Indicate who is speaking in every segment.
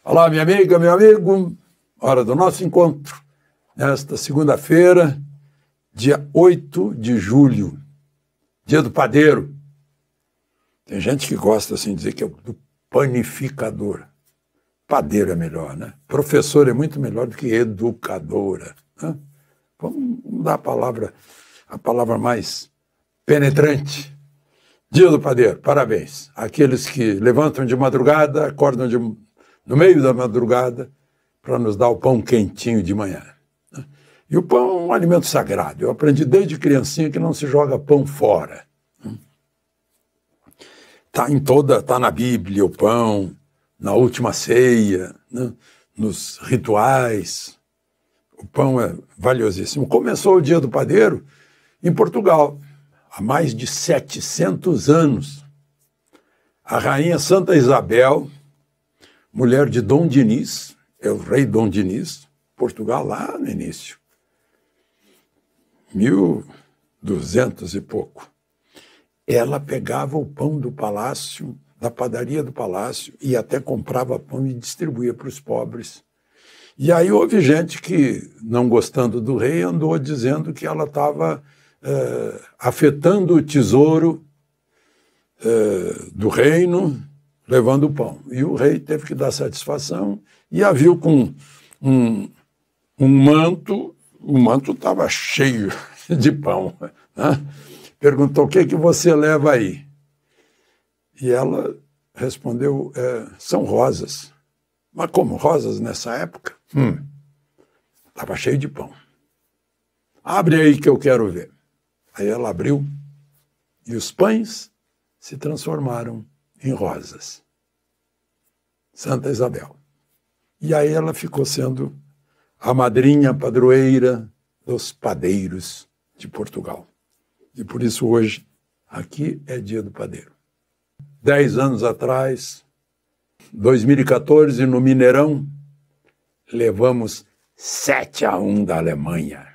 Speaker 1: Olá, minha amiga, meu amigo, hora do nosso encontro, nesta segunda-feira, dia 8 de julho, dia do padeiro. Tem gente que gosta assim de dizer que é do panificador. Padeiro é melhor, né? Professor é muito melhor do que educadora, né? Vamos dar a palavra mais penetrante. Dia do padeiro, parabéns. Aqueles que levantam de madrugada, acordam no meio da madrugada para nos dar o pão quentinho de manhã. E o pão é um alimento sagrado. Eu aprendi desde criancinha que não se joga pão fora. Tá na Bíblia o pão, na última ceia, né? Nos rituais. O pão é valiosíssimo. Começou o dia do padeiro em Portugal, há mais de 700 anos. A rainha Santa Isabel, mulher de Dom Dinis, é o rei Dom Dinis, Portugal lá no início, 1200 e pouco. Ela pegava o pão do palácio, da padaria do palácio, e até comprava pão e distribuía para os pobres. E aí houve gente que, não gostando do rei, andou dizendo que ela estava afetando o tesouro do reino, levando o pão. E o rei teve que dar satisfação e a viu com um manto, o manto estava cheio de pão, né? Perguntou: o que você leva aí? E ela respondeu: são rosas. Mas como rosas nessa época? Estava cheio de pão. Abre aí que eu quero ver. Aí ela abriu e os pães se transformaram em rosas. Santa Isabel. E aí ela ficou sendo a madrinha padroeira dos padeiros de Portugal. E por isso hoje, aqui é dia do padeiro. 10 anos atrás, 2014, no Mineirão, levamos 7-1 da Alemanha.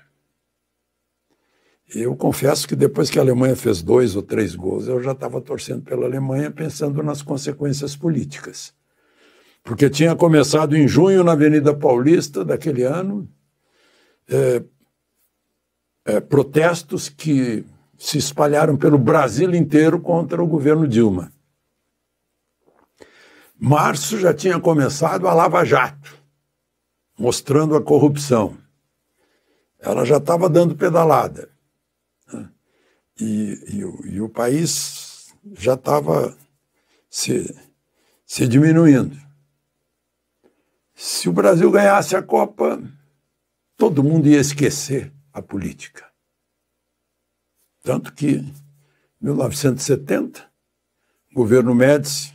Speaker 1: E eu confesso que depois que a Alemanha fez 2 ou 3 gols, eu já estava torcendo pela Alemanha, pensando nas consequências políticas. Porque tinha começado em junho, na Avenida Paulista daquele ano, protestos que se espalharam pelo Brasil inteiro contra o governo Dilma. Março já tinha começado a Lava Jato, mostrando a corrupção. Ela já estava dando pedalada. E o país já estava se diminuindo. Se o Brasil ganhasse a Copa, todo mundo ia esquecer a política. Tanto que, em 1970, o governo Médici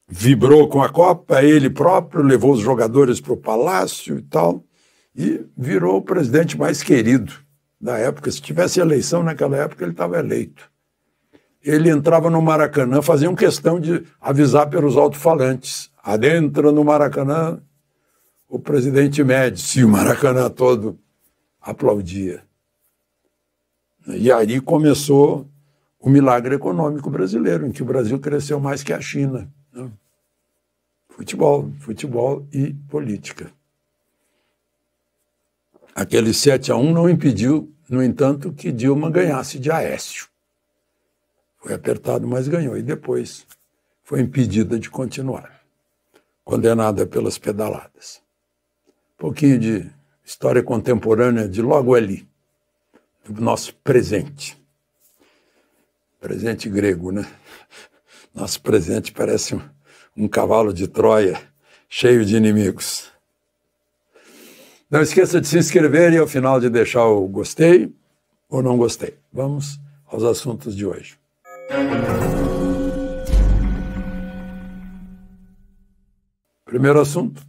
Speaker 1: vibrou com a Copa, ele próprio levou os jogadores para o palácio e tal, e virou o presidente mais querido da época. Se tivesse eleição naquela época, ele estava eleito. Ele entrava no Maracanã, faziam questão de avisar pelos alto-falantes: adentra no Maracanã o presidente Médici, e o Maracanã todo aplaudia. E aí começou o milagre econômico brasileiro, em que o Brasil cresceu mais que a China. Futebol e política. Aquele 7-1 não impediu, no entanto, que Dilma ganhasse de Aécio. Foi apertado, mas ganhou. E depois foi impedida de continuar, condenada pelas pedaladas. Um pouquinho de história contemporânea de logo ali, do nosso presente. Presente grego, né? Nosso presente parece um cavalo de Troia cheio de inimigos. Não esqueça de se inscrever e, ao final, de deixar o gostei ou não gostei. Vamos aos assuntos de hoje. Primeiro assunto: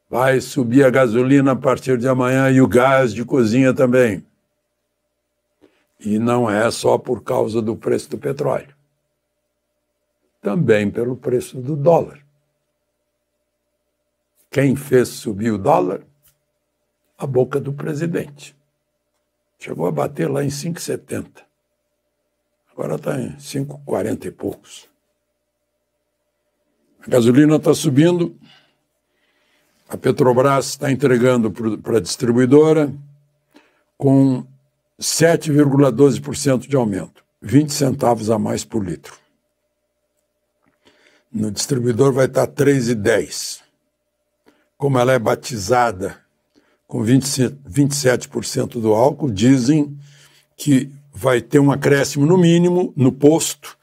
Speaker 1: vai subir a gasolina a partir de amanhã e o gás de cozinha também. E não é só por causa do preço do petróleo. Também pelo preço do dólar. Quem fez subir o dólar? A boca do presidente. Chegou a bater lá em 5,70. Agora está em 5,40 e poucos. A gasolina está subindo, a Petrobras está entregando para a distribuidora com 7,12% de aumento, 20 centavos a mais por litro. No distribuidor vai estar 3,10. Como ela é batizada com 27% do álcool, dizem que vai ter um acréscimo no mínimo, no posto,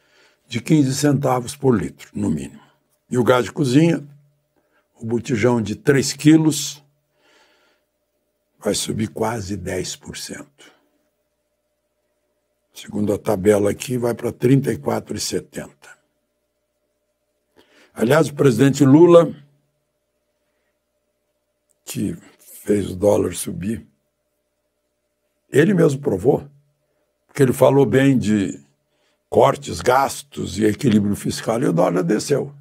Speaker 1: de 15 centavos por litro, no mínimo. E o gás de cozinha, o botijão de 3 quilos, vai subir quase 10%. Segundo a tabela aqui, vai para R$ 34,70. Aliás, o presidente Lula, que fez o dólar subir, ele mesmo provou, porque ele falou bem de cortes, gastos e equilíbrio fiscal, e o dólar desceu.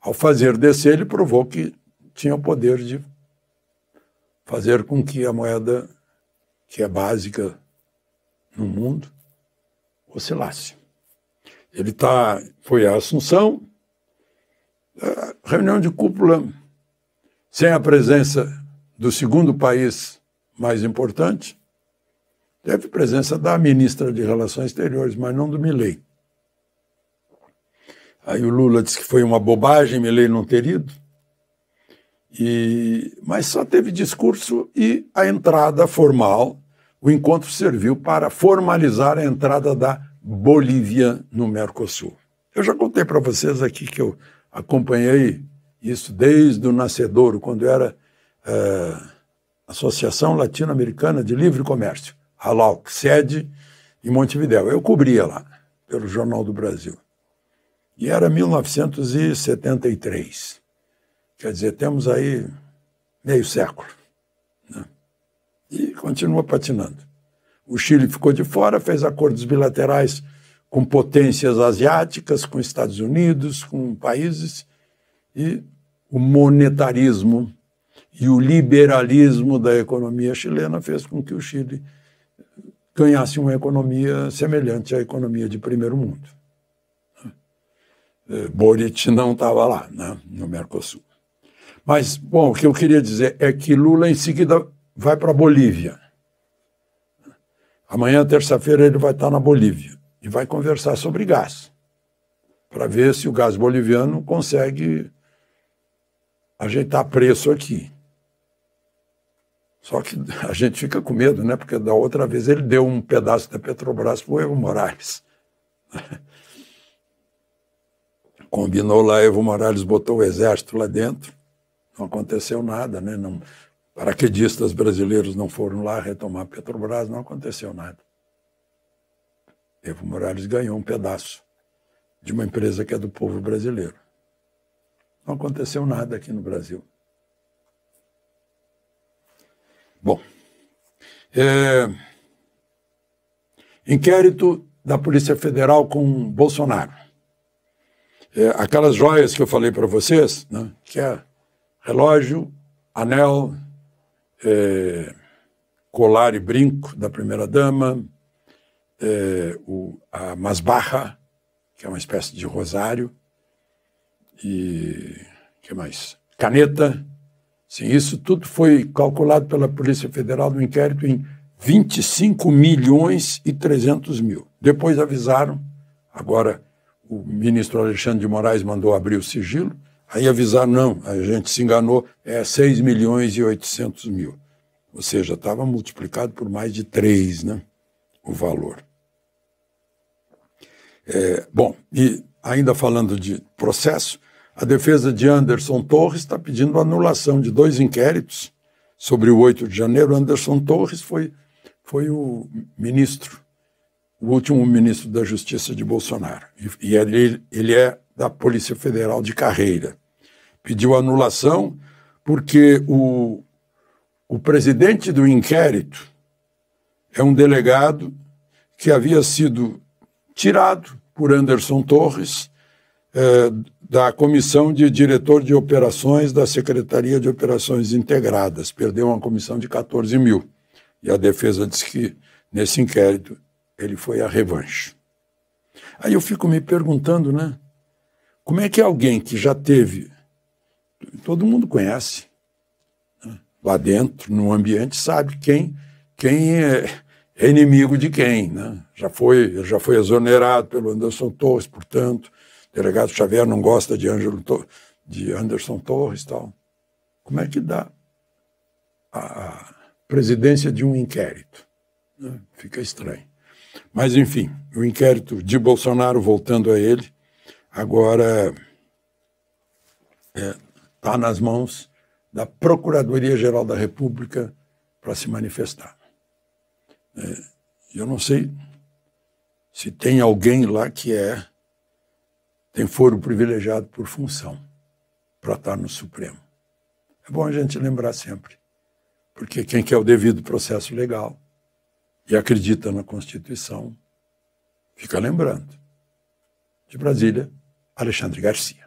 Speaker 1: Ao fazer descer, ele provou que tinha o poder de fazer com que a moeda, que é básica no mundo, oscilasse. Ele foi à Assunção, reunião de cúpula, sem a presença do segundo país mais importante, teve presença da ministra de Relações Exteriores, mas não do Milei. Aí o Lula disse que foi uma bobagem, Milei não ter ido, mas só teve discurso e a entrada formal. O encontro serviu para formalizar a entrada da Bolívia no Mercosul. Eu já contei para vocês aqui que eu acompanhei isso desde o nascedouro, quando era Associação Latino-Americana de Livre Comércio, ALAC, sede em Montevidéu. Eu cobria lá, pelo Jornal do Brasil. E era 1973. Quer dizer, temos aí meio século, né? E continua patinando. O Chile ficou de fora, fez acordos bilaterais com potências asiáticas, com Estados Unidos, com países, e o monetarismo e o liberalismo da economia chilena fez com que o Chile ganhasse uma economia semelhante à economia de primeiro mundo. Boric não estava lá, né, no Mercosul. Mas, bom, o que eu queria dizer é que Lula em seguida vai para a Bolívia. Amanhã, terça-feira, ele vai estar na Bolívia e vai conversar sobre gás, para ver se o gás boliviano consegue ajeitar preço aqui. Só que a gente fica com medo, né? Porque da outra vez ele deu um pedaço da Petrobras para o Evo Morales. Combinou lá, Evo Morales botou o exército lá dentro, não aconteceu nada, né? Não, paraquedistas brasileiros não foram lá retomar a Petrobras, não aconteceu nada. Evo Morales ganhou um pedaço de uma empresa que é do povo brasileiro. Não aconteceu nada aqui no Brasil. Bom, inquérito da Polícia Federal com Bolsonaro. Aquelas joias que eu falei para vocês, né, que é relógio, anel, colar e brinco da primeira-dama, a masbarra, que é uma espécie de rosário, e que mais? Caneta. Sim, isso tudo foi calculado pela Polícia Federal no inquérito em 25.300.000. Depois avisaram, agora o ministro Alexandre de Moraes mandou abrir o sigilo, aí avisaram, não, a gente se enganou, é 6.800.000. Ou seja, estava multiplicado por mais de 3, né, o valor. Bom, e ainda falando de processo, a defesa de Anderson Torres está pedindo anulação de 2 inquéritos sobre o 8 de janeiro. Anderson Torres foi o ministro, o último ministro da Justiça de Bolsonaro. E ele é da Polícia Federal de carreira. Pediu anulação porque o presidente do inquérito é um delegado que havia sido tirado por Anderson Torres da comissão de diretor de operações da Secretaria de Operações Integradas. Perdeu uma comissão de 14 mil. E a defesa diz que, nesse inquérito, ele foi a revanche. Aí eu fico me perguntando, né? Como é que alguém que já teve, todo mundo conhece, né? Lá dentro, no ambiente, sabe quem é inimigo de quem, né? Já foi exonerado pelo Anderson Torres, portanto, o delegado Xavier não gosta de Anderson Torres e tal. Como é que dá a presidência de um inquérito? Né? Fica estranho. Mas, enfim, o inquérito de Bolsonaro, voltando a ele, agora está nas mãos da Procuradoria-Geral da República para se manifestar. Eu não sei se tem alguém lá que tem foro privilegiado por função para estar no Supremo. É bom a gente lembrar sempre, porque quem quer o devido processo legal e acredita na Constituição, fica lembrando. De Brasília, Alexandre Garcia.